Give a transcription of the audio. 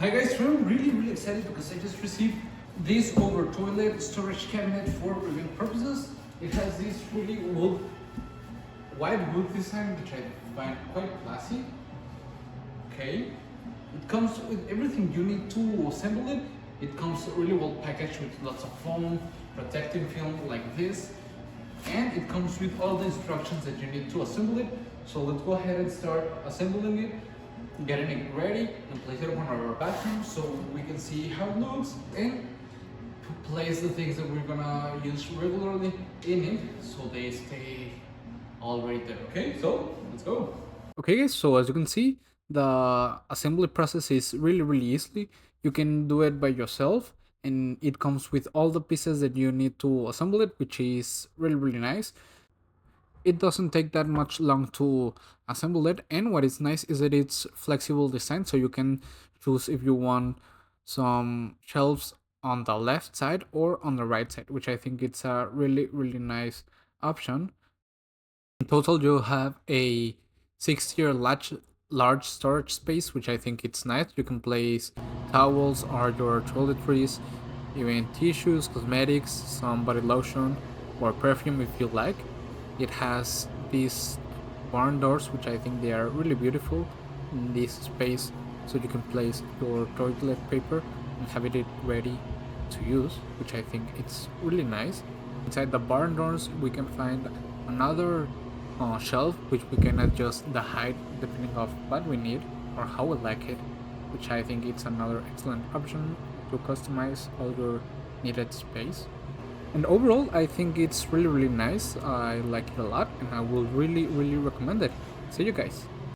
Hi guys, so I'm really excited because I just received this over toilet storage cabinet for reviewing purposes. It has this really wide wood design which I find quite classy. Okay, it comes with everything you need to assemble it. It comes really well packaged with lots of foam, protective film like this, and it comes with all the instructions that you need to assemble it. So let's go ahead and start assembling it, getting it ready, and place it on our bathroom so we can see how it looks and place the things that we're gonna use regularly in it so they stay all right there. Okay, so let's go. Okay guys, so as you can see, the assembly process is really easy. You can do it by yourself and it comes with all the pieces that you need to assemble it, which is really nice. It doesn't take that much long to assemble it, and what is nice is that it's flexible design, so you can choose if you want some shelves on the left side or on the right side, which I think it's a really nice option. In total, you have a 6-tier large storage space, which I think it's nice. You can place towels or your toiletries, even tissues, cosmetics, some body lotion, or perfume if you like. It has these barn doors, which I think they are really beautiful in this space, so you can place your toilet paper and have it ready to use, which I think it's really nice. Inside the barn doors, we can find another shelf, which we can adjust the height depending of what we need or how we like it, which I think it's another excellent option to customize all your needed space. And overall, I think it's really nice. I like it a lot, and I will really recommend it. See you guys.